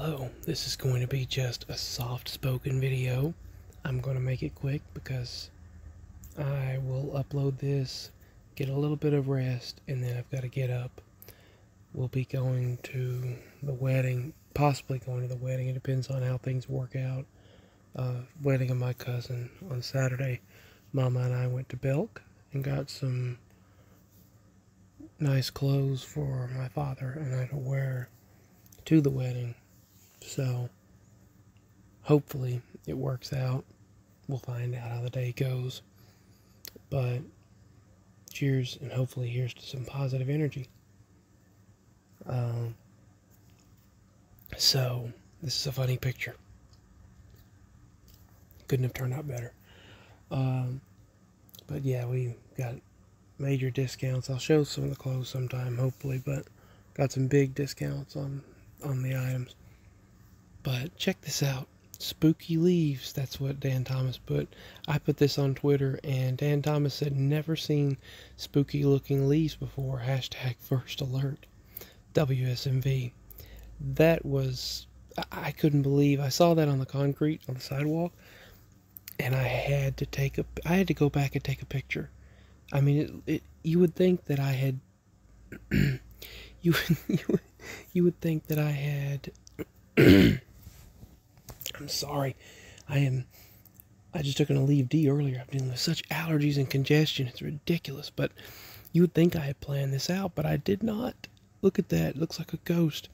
Hello, this is going to be just a soft-spoken video. I'm going to make it quick because I will upload this, get a little bit of rest, and then I've got to get up. We'll be going to the wedding, possibly going to the wedding. It depends on how things work out. Wedding of my cousin on Saturday. Mama and I went to Belk and got some nice clothes for my father and I to wear to the wedding. So, hopefully it works out. We'll find out how the day goes. But, cheers, and hopefully here's to some positive energy. So, this is a funny picture. Couldn't have turned out better. But yeah, we got major discounts. I'll show some of the clothes sometime, hopefully, but got some big discounts on the items. But check this out. Spooky leaves. That's what Dan Thomas put. I put this on Twitter, and Dan Thomas said, never seen spooky looking leaves before. Hashtag first alert. WSMV. That was, I couldn't believe. I saw that on the concrete on the sidewalk, and I had to go back and take a picture. I mean, you would think that I had, you would think that I had, I'm sorry. I just took an Aleve D earlier. I'm dealing with such allergies and congestion. It's ridiculous. But you would think I had planned this out, but I did not. Look at that. It looks like a ghost.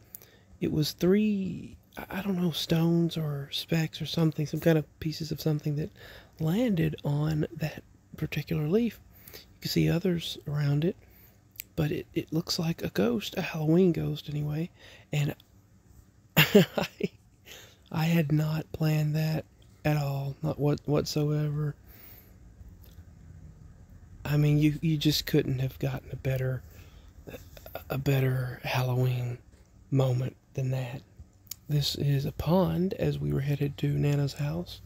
It was 3, I don't know, stones or specks or something, some kind of pieces of something that landed on that particular leaf. You can see others around it, but it looks like a ghost, a Halloween ghost anyway. And I had not planned that at all, not whatsoever. I mean, you just couldn't have gotten a better Halloween moment than that. This is a pond as we were headed to Nana's house.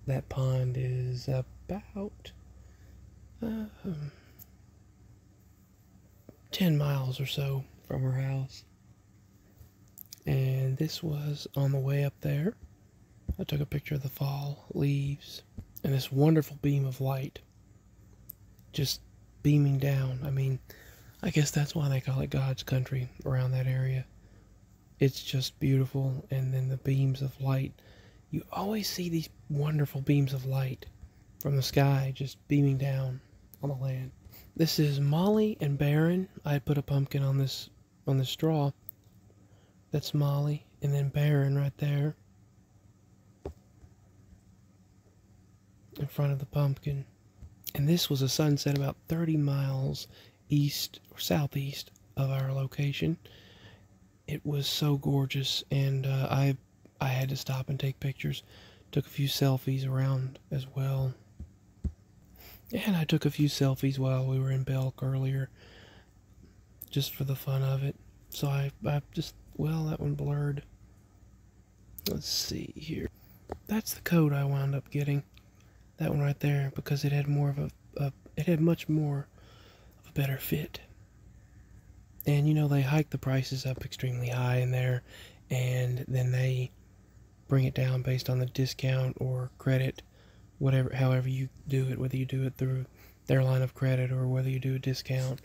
That pond is about 10 miles or so from her house. And this was on the way up there. I took a picture of the fall leaves and this wonderful beam of light just beaming down. I mean, I guess that's why they call it God's country around that area. It's just beautiful. And then the beams of light. You always see these wonderful beams of light from the sky just beaming down on the land. This is Molly and Baron. I put a pumpkin on this straw. That's Molly, and then Baron right there in front of the pumpkin. And this was a sunset about 30 miles east or southeast of our location. It was so gorgeous, and I had to stop and take pictures. Took a few selfies around as well. And I took a few selfies while we were in Belk earlier, just for the fun of it. So I just, well, that one blurred. Let's see here. That's the coat I wound up getting. That one right there, because it had more of it had much more of a better fit. And you know, they hike the prices up extremely high in there, and then they bring it down based on the discount or credit, whatever, however you do it, whether you do it through their line of credit or whether you do a discount.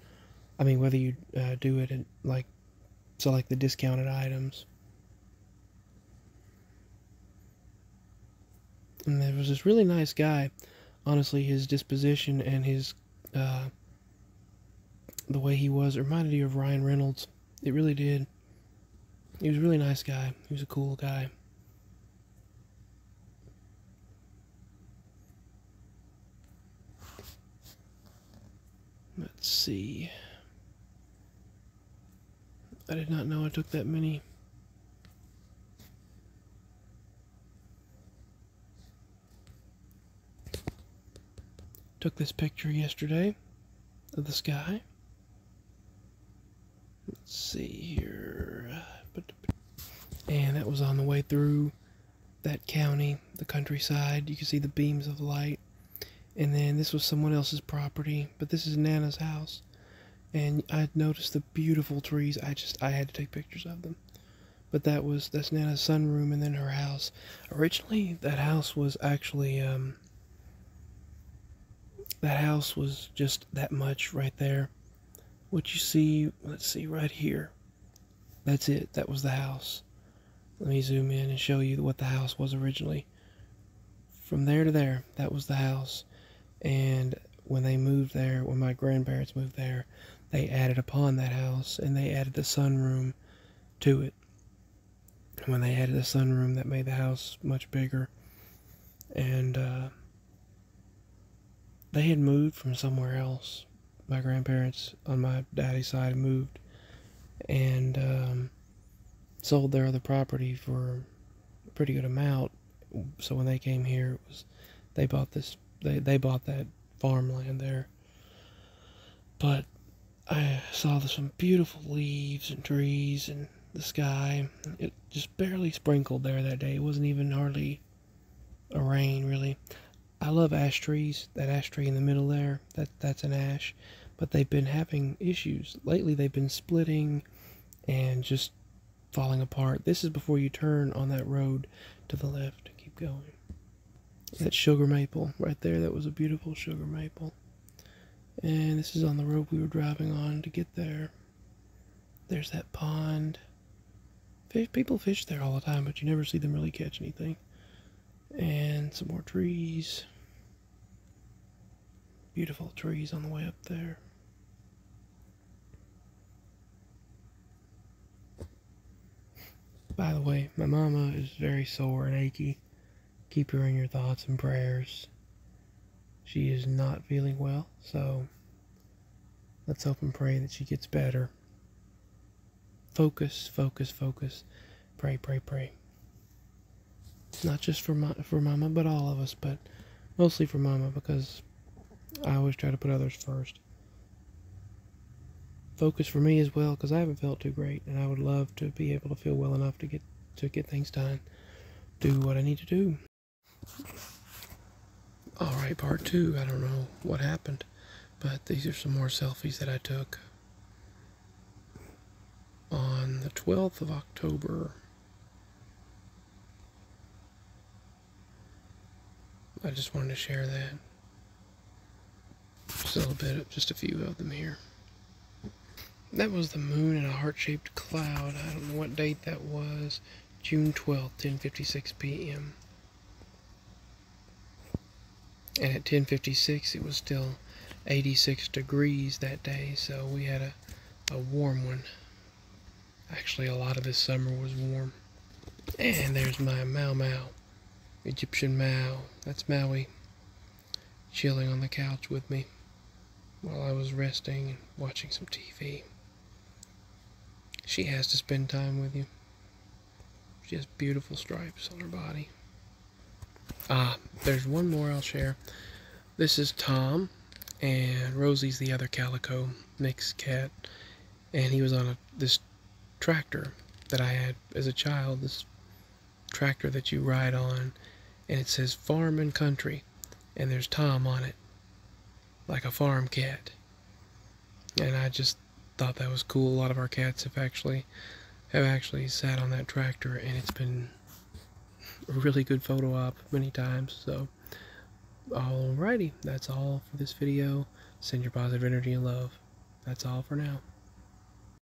I mean, whether you do it in, like, select the discounted items. And there was this really nice guy. Honestly, his disposition and his the way he was reminded you of Ryan Reynolds. It really did. He was a really nice guy. He was a cool guy. Let's see. I did not know I took that many. Took this picture yesterday of the sky. Let's see here. And that was on the way through that county, the countryside. You can see the beams of light. And then this was someone else's property, but this is Nana's house. And I noticed the beautiful trees. I had to take pictures of them. But that's Nana's sunroom and then her house. Originally, that house was actually, that house was just that much right there. What you see, let's see, right here. That's it. That was the house. Let me zoom in and show you what the house was originally. From there to there, that was the house. And when they moved there, when my grandparents moved there, they added upon that house and they added the sunroom to it. And when they added the sunroom, that made the house much bigger. And they had moved from somewhere else. My grandparents on my daddy's side moved and sold their other property for a pretty good amount. So when they came here, it was they bought this. They bought that farmland there. But I saw some beautiful leaves and trees and the sky. It just barely sprinkled there that day. It wasn't even hardly a rain, really. I love ash trees. That ash tree in the middle there, that's an ash. But they've been having issues. Lately they've been splitting and just falling apart. This is before you turn on that road to the left. Keep going. That sugar maple right there, that was a beautiful sugar maple. And this is on the road we were driving on to get there. There's that pond. People fish there all the time, but you never see them really catch anything. And some more trees. Beautiful trees on the way up there. By the way, my mama is very sore and achy. Keep her in your thoughts and prayers. She is not feeling well, so let's hope and pray that she gets better. Focus, focus, focus. Pray, pray, pray. Not just for Mama, but all of us, but mostly for Mama, because I always try to put others first. Focus for me as well, because I haven't felt too great, and I would love to be able to feel well enough to get things done. Do what I need to do. Alright, part 2. I don't know what happened, but these are some more selfies that I took on the 12th of October. I just wanted to share that. Just a little bit, just a few of them here. That was the moon in a heart-shaped cloud. I don't know what date that was. June 12th, 10:56 p.m. And at 10:56 it was still 86 degrees that day, so we had a warm one. Actually, a lot of this summer was warm. And there's my Mau Mau, Egyptian Mau. That's Maui, chilling on the couch with me while I was resting and watching some TV. She has to spend time with you. She has beautiful stripes on her body. There's one more I'll share. This is Tom, and Rosie's the other calico mixed cat, and he was on this tractor that I had as a child, this tractor that you ride on, and it says farm and country, and there's Tom on it, like a farm cat. And I just thought that was cool. A lot of our cats have actually sat on that tractor, and it's been a really good photo op many times. So alrighty, that's all for this video. Send your positive energy and love. That's all for now.